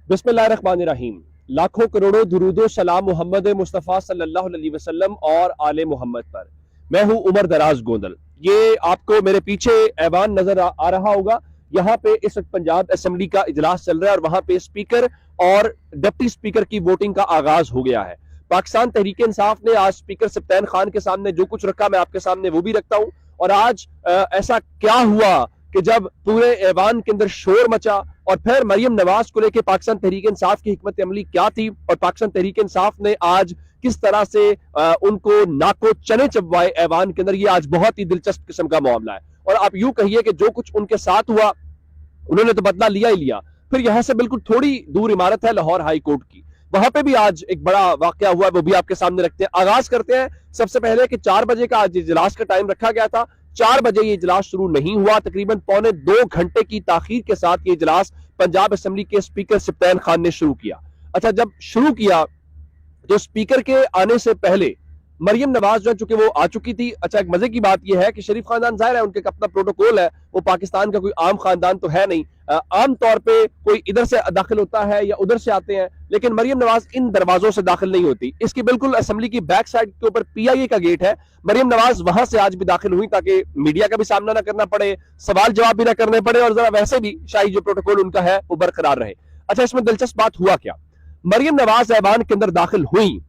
बिस्मिल्लाहिर्रहमानिर्रहीम। लाखों करोड़ों दुरूदो सलाम मोहम्मद मुस्तफ़ा सल्लल्लाहु अलैहि वसल्लम और आले मोहम्मद पर। मैं हूं उमर दराज गोंदल। ये आपको मेरे पीछे ऐवान नजर आ रहा होगा। यहाँ पे इस वक्त पंजाब असेंबली का इजलास चल रहा है और वहां पे स्पीकर और डिप्टी स्पीकर की वोटिंग का आगाज हो गया है। पाकिस्तान तहरीक इंसाफ ने आज स्पीकर सप्तान खान के सामने जो कुछ रखा, मैं आपके सामने वो भी रखता हूं। और आज ऐसा क्या हुआ कि जब पूरे ऐवान के अंदर शोर मचा और फिर मरियम नवाज को लेकर पाकिस्तान तहरीक इंसाफ की हिकमत अमली क्या थी और पाकिस्तान तहरीक इंसाफ ने आज किस तरह से उनको नाको चने चबवाए ऐवान के अंदर। ये आज बहुत ही दिलचस्प किस्म का मामला है। और आप यूं कहिए कि जो कुछ उनके साथ हुआ उन्होंने तो बदला लिया ही लिया। फिर यहां से बिल्कुल थोड़ी दूर इमारत है लाहौर हाई कोर्ट की, वहां पे भी आज एक बड़ा वाकया हुआ, वो भी आपके सामने रखते हैं। आगाज करते हैं सबसे पहले कि 4 बजे का आज इजलास का टाइम रखा गया था। 4 बजे ये इजलास शुरू नहीं हुआ। तकरीबन पौने 2 घंटे की ताखीर के साथ ये इजलास पंजाब असेंबली के स्पीकर सप्तान खान ने शुरू किया। अच्छा, जब शुरू किया तो स्पीकर के आने से पहले मरियम नवाज जो है चूंकि वो आ चुकी थी। अच्छा, एक मजे की बात यह है कि शरीफ खानदान जाहिर है उनके अपना प्रोटोकॉल है, वो पाकिस्तान का कोई आम खानदान तो है नहीं। आम तौर पे कोई इधर से दाखिल होता है या उधर से आते हैं, लेकिन मरियम नवाज इन दरवाजों से दाखिल नहीं होती। इसकी बिल्कुल असेंबली की बैक साइड के ऊपर पीआईए का गेट है। मरियम नवाज वहां से आज भी दाखिल हुई ताकि मीडिया का भी सामना ना करना पड़े, सवाल जवाब भी ना करने पड़े और जरा वैसे भी शाही जो प्रोटोकॉल उनका है वो बरकरार रहे। अच्छा, इसमें दिलचस्प बात हुआ क्या, मरियम नवाज ऐवान के अंदर दाखिल हुई।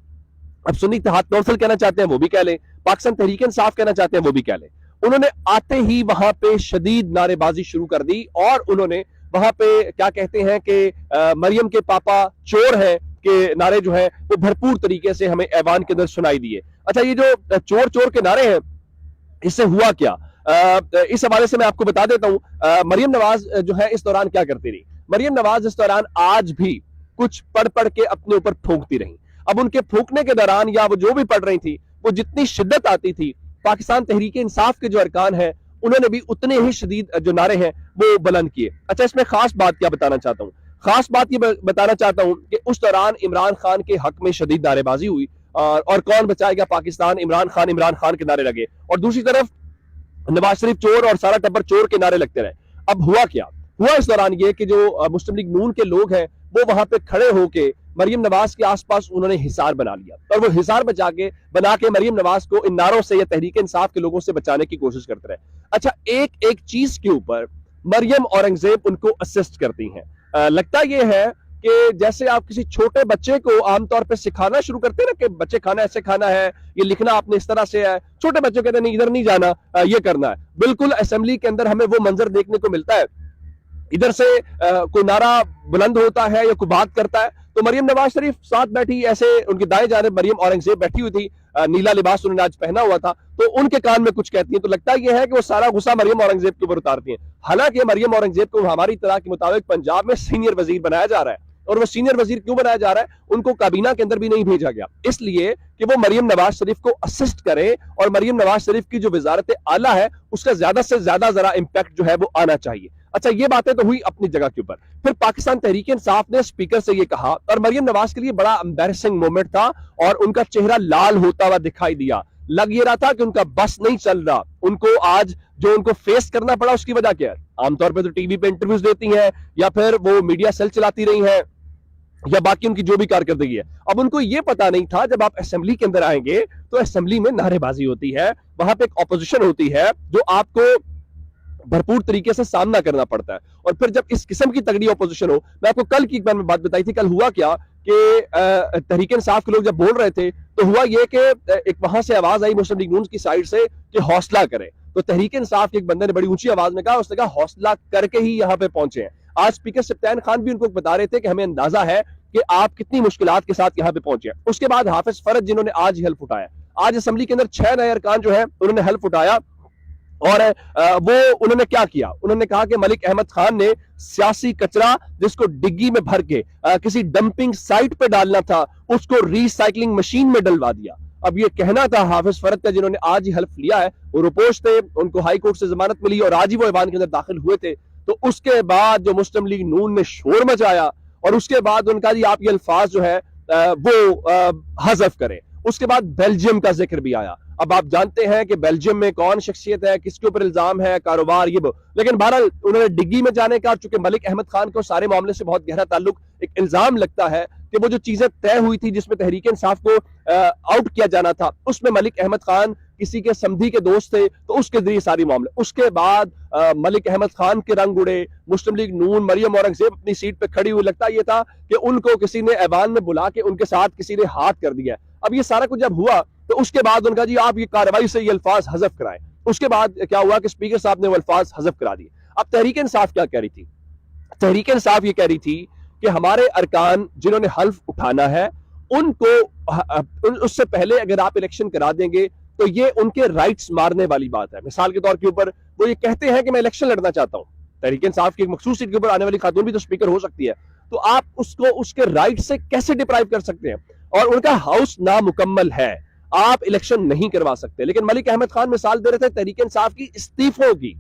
अब सुन्नी इत्तेहाद काउंसिल कहना चाहते हैं वो भी कह लें, पाकिस्तान तहरीक इंसाफ कहना चाहते हैं वो भी कह लें। उन्होंने आते ही वहां पे शदीद नारेबाजी शुरू कर दी और उन्होंने वहां पे क्या कहते हैं कि मरियम के पापा चोर हैं के नारे जो है वो भरपूर तरीके से हमें ऐवान के अंदर सुनाई दिए। अच्छा, ये जो चोर चोर के नारे हैं इससे हुआ क्या, इस हवाले से मैं आपको बता देता हूं। मरियम नवाज जो है इस दौरान क्या करती रही। मरियम नवाज इस दौरान आज भी कुछ पढ़ पढ़ के अपने ऊपर फूंकती रही। अब उनके फूंकने के दौरान या वो जो भी पढ़ रही थी वो जितनी शिद्दत आती थी, पाकिस्तान तहरीक इंसाफ के जो अरकान हैं उन्होंने भी उतने ही शदीद जो नारे हैं वो बुलंद किए। अच्छा, इसमें खास बात क्या बताना चाहता हूं, खास बात ये बताना चाहता हूं कि उस दौरान इमरान खान के हक में शदीद नारेबाजी हुई और कौन बचाएगा पाकिस्तान, इमरान खान के नारे लगे और दूसरी तरफ नवाज शरीफ चोर और सारा टब्बर चोर के नारे लगते रहे। अब हुआ क्या, हुआ इस दौरान ये कि जो मुस्लिम लीग नून के लोग हैं वो वहां पे खड़े होके मरियम नवाज के आसपास उन्होंने हिसार बना लिया और वो हिसार बना के मरियम नवाज को इन नारों से या तहरीक इंसाफ के लोगों से बचाने की कोशिश करते रहे। अच्छा, एक एक चीज के ऊपर मरियम औरंगजेब उनको असिस्ट करती हैं। लगता यह है कि जैसे आप किसी छोटे बच्चे को आमतौर पर सिखाना शुरू करते हैं ना कि बच्चे खाना ऐसे खाना है, ये लिखना आपने इस तरह से है, छोटे बच्चे कहते हैं नहीं इधर नहीं जाना, ये करना है। बिल्कुल असेंबली के अंदर हमें वो मंजर देखने को मिलता है, इधर से कोई नारा बुलंद होता है या कोई बात करता है तो मरियम नवाज शरीफ साथ बैठी, ऐसे उनकी दाएं जानिब मरियम औरंगजेब बैठी हुई थी, नीला लिबास उन्होंने आज पहना हुआ था, तो उनके कान में कुछ कहती हैं तो लगता यह है कि वो सारा गुस्सा मरियम औरंगजेब के ऊपर उतारती हैं। हालांकि मरियम औरंगजेब को हमारी तरह के मुताबिक पंजाब में सीनियर वजीर बनाया जा रहा है और वो सीनियर वजीर क्यों बनाया जा रहा है, उनको काबीना के अंदर भी नहीं भेजा गया इसलिए कि वो मरियम नवाज शरीफ को असिस्ट करें और मरियम नवाज शरीफ की जो वजारत आला है उसका ज्यादा से ज्यादा जरा इंपैक्ट जो है वो आना चाहिए। अच्छा, ये बातें तो हुई अपनी जगह के ऊपर। फिर पाकिस्तान तहरीक इंसाफ ने स्पीकर से ये कहा और मरियम नवाज के लिए बड़ा एम्बैरेसिंग मोमेंट था और उनका चेहरा लाल होता हुआ दिखाई दिया। लग ये रहा था कि उनका बस नहीं चल रहा, उनको आज जो उनको फेस करना पड़ा उसकी वजह क्या है। आमतौर पर तो टीवी पे इंटरव्यूज देती हैं या फिर वो मीडिया सेल चलाती रही हैं या बाकी उनकी जो भी कारकर्दगी है। अब उनको यह पता नहीं था जब आप असेंबली के अंदर आएंगे तो असेंबली में नारेबाजी होती है, वहां पे एक ऑपोजिशन होती है जो आपको भरपूर तरीके से सामना करना पड़ता है। और फिर जब इस किस्म की तगड़ी ऑपोजिशन हो, मैं आपको कल की एक बार में बात बताई थी, कल हुआ क्या कि तहरीक इंसाफ के लोग जब बोल रहे थे तो हुआ यह कि एक वहां से आवाज आई मुस्लिम लीग नून की साइड से कि हौसला करें, तो तहरीक इंसाफ के एक बंदे ने बड़ी ऊंची आवाज में कहा, उसने कहा हौसला करके ही यहां पे पहुंचे हैं। आज स्पीकर सप्तान खान भी उनको बता रहे थे कि हमें अंदाजा है कि आप कितनी मुश्किलात के साथ यहां पे पहुंचे हैं। उसके बाद हाफिज फरज जिन्होंने आज हल्फ उठाया, आज असेंबली के अंदर 6 नए अरकान जो है उन्होंने हल्फ उठाया और वो उन्होंने क्या किया, उन्होंने कहा कि मलिक अहमद खान ने सियासी कचरा जिसको डिग्गी में भर के किसी डंपिंग साइट पे डालना था उसको रिसाइकलिंग मशीन में डलवा दिया। अब ये कहना था हाफिज फरद का जिन्होंने आज ही हल्फ लिया है, वो रुपोश थे, उनको हाई कोर्ट से जमानत मिली और आज ही वो ऐवान के अंदर दाखिल हुए थे। तो उसके बाद जो मुस्लिम लीग नून ने शोर मचाया और उसके बाद उनका जी आप ये अल्फाज जो है वो हजफ करें, उसके बाद बेल्जियम का जिक्र भी आया। अब आप जानते हैं कि बेल्जियम में कौन शख्सियत है, किसके ऊपर इल्जाम है, कारोबार ये लेकिन बहरहाल उन्होंने डिग्गी में जाने का, चूंकि मलिक अहमद खान को सारे मामले से बहुत गहरा ताल्लुक, एक इल्जाम लगता है कि वो जो चीजें तय हुई थी जिसमें तहरीक इंसाफ को आउट किया जाना था, उसमें मलिक अहमद खान किसी के समधी के दोस्त थे, तो उसके जरिए सारी मामले। उसके बाद मलिक अहमद खान के रंग उड़े, मुस्लिम लीग नून, मरियम औरंगजेब अपनी सीट पे खड़ी हुई, लगता यह था कि उनको किसी ने ऐवान में बुला के उनके साथ किसी ने हाथ कर दिया। अब ये सारा कुछ जब हुआ तो उसके बाद उनका जी आप ये कार्रवाई से ये अल्फाज हजफ कराएं। उसके बाद क्या हुआ कि स्पीकर साहब ने वो अल्फाज हजफ करा दिए। अब तहरीक इंसाफ क्या कह रही थी? तहरीक इंसाफ ये कह रही थी कि हमारे अरकान जिन्होंने हल्फ उठाना है उनको उससे पहले अगर आप इलेक्शन करा देंगे तो ये उनके राइट्स मारने वाली बात है। मिसाल के तौर के ऊपर वो ये कहते हैं कि मैं इलेक्शन लड़ना चाहता हूं, तहरीक इंसाफ की एक मखसूस सीट के ऊपर आने वाली खातून भी तो स्पीकर हो सकती है, तो आप उसको उसके राइट से कैसे डिप्राइव कर सकते हैं? और उनका हाउस नामुकम्मल है, आप इलेक्शन नहीं करवा सकते। लेकिन मलिक अहमद खान मिसाल दे रहे थे तहरीक इंसाफ की इस्तीफों की,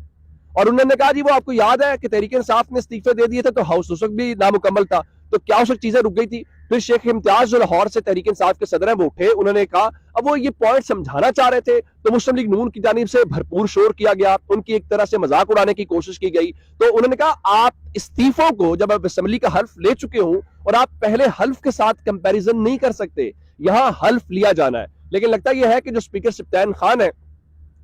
और उन्होंने कहा जी वो आपको याद है कि तहरीक इंसाफ ने इस्तीफे दे दिए थे तो हाउस उस वक्त भी नामुकम्मल था, तो क्या उस वक्त चीजें रुक गई थी? फिर शेख इम्तियाज जो लाहौर से तहरीक इंसाफ के सदर हैं वो उठे, उन्होंने कहा, अब वो ये पॉइंट समझाना चाह रहे थे तो मुस्लिम लीग नून की जानिब से भरपूर शोर किया गया, उनकी एक तरह से मजाक उड़ाने की कोशिश की गई। तो उन्होंने कहा आप इस्तीफों को जब आप असेंबली का हल्फ ले चुके हो और आप पहले हल्फ के साथ कंपैरिजन नहीं कर सकते, यहां हल्फ लिया जाना है। लेकिन लगता यह है कि जो स्पीकर सिप्तान खान है,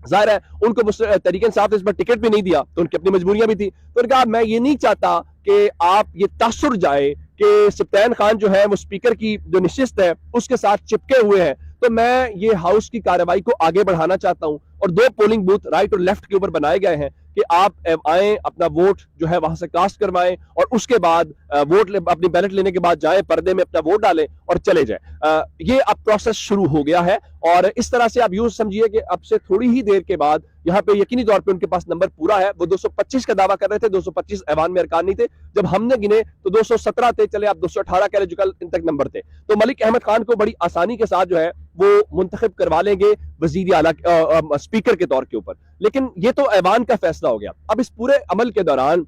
जाहिर है उनको तहरीक इंसाफ ने इस बार टिकट भी नहीं दिया, तो उनकी अपनी मजबूरियां भी थी। तो उन्होंने कहा मैं ये नहीं चाहता कि आप ये तासुर जाए कि सिप्तान खान जो है वो स्पीकर की जो निशिस्त है उसके साथ चिपके हुए हैं, तो मैं ये हाउस की कार्रवाई को आगे बढ़ाना चाहता हूं। और 2 पोलिंग बूथ राइट और लेफ्ट के ऊपर बनाए गए हैं कि आप आए, अपना वोट जो है वहां से कास्ट करवाएं और उसके बाद वोट अपनी बैलेट लेने के बाद जाएं, पर्दे में अपना वोट डालें और चले जाएं। ये अब प्रोसेस शुरू हो गया है और इस तरह से आप यूं समझिए कि अब से थोड़ी ही देर के बाद यहाँ पे यकीनी तौर पे उनके पास नंबर पूरा है। वो 225 का दावा कर रहे थे, 225 ऐवान में अरकान नहीं थे, जब हमने गिने तो 217 थे, चले आप 218 कह रहे जो कल इन तक नंबर थे। तो मलिक अहमद खान को बड़ी आसानी के साथ जो है वो मुंतखब करवा लेंगे वजीर आला स्पीकर के तौर के ऊपर। लेकिन ये तो ऐवान का फैसला हो गया। अब इस पूरे अमल के दौरान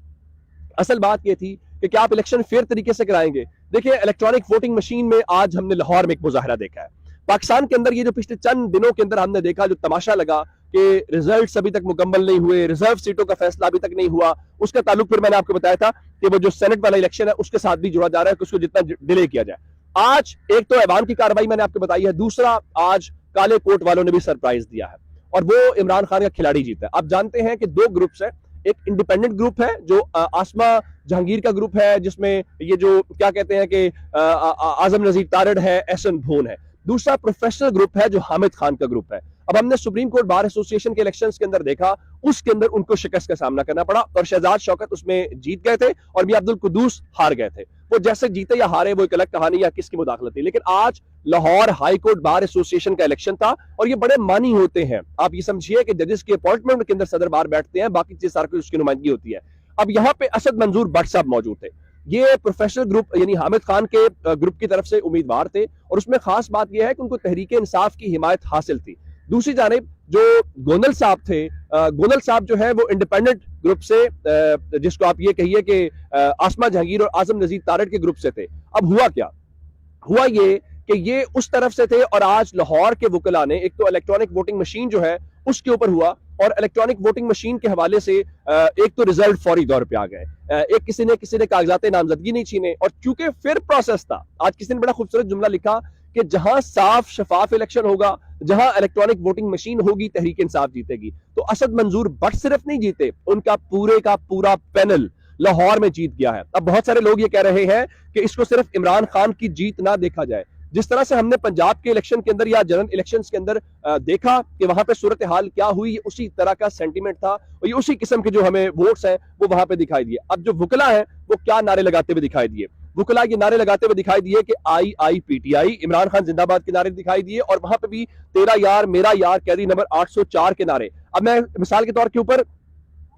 असल बात यह थी कि क्या आप इलेक्शन फेयर तरीके से कराएंगे? देखिए, इलेक्ट्रॉनिक वोटिंग मशीन में आज हमने लाहौर में एक मुजाहरा देखा है। पाकिस्तान के अंदर ये जो पिछले चंद दिनों के अंदर हमने देखा, जो तमाशा लगा कि रिजल्ट्स अभी तक मुकम्मल नहीं हुए, रिजर्व सीटों का फैसला अभी तक नहीं हुआ, उसका ताल्लुक फिर मैंने आपको बताया था कि वो जो सेनेट वाला इलेक्शन है उसके साथ भी जुड़ा जा रहा है कि उसको जितना डिले किया जाए। आज एक तो ऐवान की कार्रवाई मैंने आपको बताई है, दूसरा आज काले कोट वालों ने भी सरप्राइज दिया है और वो इमरान खान का खिलाड़ी जीता है। आप जानते हैं कि 2 ग्रुप्स है, एक इंडिपेंडेंट ग्रुप है जो आसमा जहांगीर का ग्रुप है, जिसमें ये जो क्या कहते हैं कि आजम नजीर तारड़ है, एहसन भून है। दूसरा प्रोफेशनल ग्रुप है जो हामिद खान का ग्रुप है। अब हमने सुप्रीम कोर्ट बार एसोसिएशन के इलेक्शंस के अंदर देखा, उसके अंदर उनको शिकस्त का सामना करना पड़ा और शहजाद शौकत उसमें जीत गए थे और मियां अब्दुल कुद्दूस हार गए थे। वो जैसे जीते या हारे वो एक अलग कहानी या किसकी मुदाखलत थी। लेकिन आज Lahore high court bar association का इलेक्शन था और ये बड़े मानी होते हैं। आप ये समझिए कि जजेस की अपॉइंटमेंट के अंदर सदर बार बैठते हैं, बाकी चीज सारी उसकी नुमाइंदगी होती है। अब यहाँ पे असद मंजूर भट्ट साहब मौजूद थे, ये प्रोफेशनल ग्रुप यानी हामिद खान के ग्रुप की तरफ से उम्मीदवार थे और उसमें खास बात यह है कि उनको तहरीक इंसाफ की हिमायत हासिल थी। दूसरी जानिब जो गोंदल साहब थे, गोंदल साहब जो है वो इंडिपेंडेंट ग्रुप से, जिसको आप ये कहिए कि आसमा जहांगीर और आजम नजीर तारड़ के ग्रुप से थे। अब हुआ क्या? हुआ ये कि ये उस तरफ से थे और आज लाहौर के वकला ने एक तो इलेक्ट्रॉनिक वोटिंग मशीन जो है उसके ऊपर हुआ और इलेक्ट्रॉनिक वोटिंग मशीन के हवाले से एक तो रिजल्ट फौरी तौर पे आ गए, एक किसी ने कागजात नामजदगी नहीं छीने और चूंकि फिर प्रोसेस था। आज किसी ने बड़ा खूबसूरत जुमला लिखा कि जहां साफ शफाफ इलेक्शन होगा, जहां इलेक्ट्रॉनिक वोटिंग मशीन होगी, तहरीक इंसाफ जीतेगी। तो असद मंजूर भट्ट सिर्फ नहीं जीते, उनका पूरे का पूरा पैनल लाहौर में जीत गया है। अब बहुत सारे लोग ये कह रहे हैं कि इसको सिर्फ इमरान खान की जीत ना देखा जाए। जिस तरह से हमने पंजाब के इलेक्शन के अंदर या जनरल इलेक्शंस के अंदर देखा कि वहां पे सूरत हाल क्या हुई, उसी तरह का सेंटीमेंट था और ये उसी किस्म के जो हमें वोट्स हैं वो वहां पे दिखाई दिए। अब जो वकला हैं वो क्या नारे लगाते हुए दिखाई दिए? वकला ये नारे लगाते हुए दिखाई दिए कि IIPTI, इमरान खान जिंदाबाद के नारे दिखाई दिए और वहां पे भी तेरा यार मेरा यार कैदी नंबर 804 के नारे। अब मैं मिसाल के तौर के ऊपर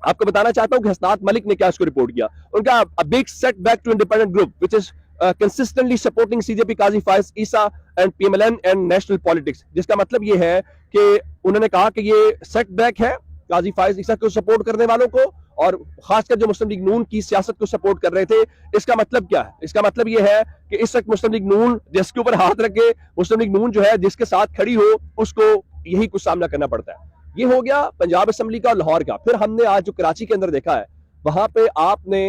आपको बताना चाहता हूं कि हसनात मलिक ने क्या इसको रिपोर्ट किया। उनका big setback to independent group which is consistently supporting CJP Qazi Faiz Issa and PMLN and national politics, जिसका मतलब ये है कि उन्होंने कहा कि ये सेटबैक है काजी फाइज ईसा को सपोर्ट करने वालों को और खासकर जो मुस्लिम लीग नून की सियासत को सपोर्ट कर रहे थे। इसका मतलब क्या है? इसका मतलब ये है कि इस वक्त मुस्लिम लीग नून जिसके ऊपर हाथ रख के मुस्लिम लीग नून जो है जिसके साथ खड़ी हो उसको यही कुछ सामना करना पड़ता है। ये हो गया पंजाब असेंबली का और लाहौर का। फिर हमने आज जो कराची के अंदर देखा है, वहां पे आपने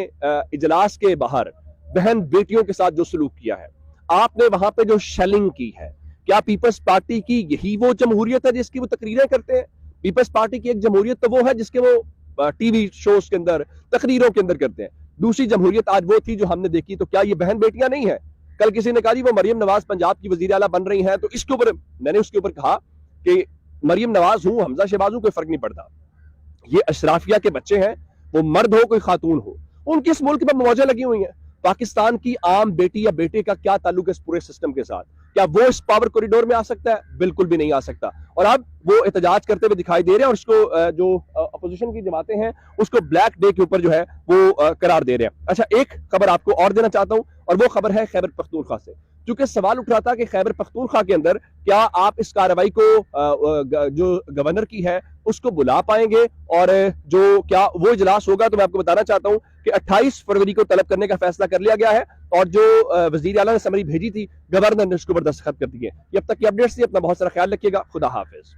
इजलास के बाहर बहन बेटियों के साथ जो सलूक किया है, आपने वहां पे जो शेलिंग की है, क्या पीपल्स पार्टी की यही वो जमहूरियत है जिसकी वो तकरीरें करते हैं? पीपल्स पार्टी की एक जमहूरियत तो वो है जिसके वो टीवी शोज के अंदर, तकरीरों के अंदर करते हैं। दूसरी जमहूरियत आज वो थी जो हमने देखी। तो क्या ये बहन बेटियां नहीं है? कल किसी ने कहा जी वो मरियम नवाज पंजाब की वजीर आला बन रही हैं, तो इसके ऊपर मैंने उसके ऊपर कहा कि मरियम नवाज हूं, हमजा शहबाज हूं, कोई फर्क नहीं पड़ता। ये अशराफिया के बच्चे हैं, वो मर्द हो कोई खातून हो, उनकी इस मुल्क पर मौजें लगी हुई हैं। पाकिस्तान की आम बेटी या बेटे का क्या ताल्लुक है इस पूरे सिस्टम के साथ? क्या वो इस पावर कॉरिडोर में आ सकता है? बिल्कुल भी नहीं आ सकता। और अब वो एहतजाज करते हुए दिखाई दे रहे हैं और इसको जो अपोजिशन की जमातें हैं उसको ब्लैक डे के ऊपर जो है वो करार दे रहे हैं। अच्छा, एक खबर आपको और देना चाहता हूं और वो खबर है खैबर पख्तूनख्वा से, क्योंकि सवाल उठ रहा था कि खैबर पख्तूनख्वा के अंदर क्या आप इस कार्रवाई को जो गवर्नर की है उसको बुला पाएंगे, और जो क्या वो इजलास होगा। तो मैं आपको बताना चाहता हूं कि 28 फरवरी को तलब करने का फैसला कर लिया गया है और जो वजीर आला ने समरी भेजी थी, गवर्नर ने उसके ऊपर दस्तखत कर दिए। अब तक की अपडेट्स थी। अपना बहुत सारा ख्याल रखिएगा। खुदा हाफिज।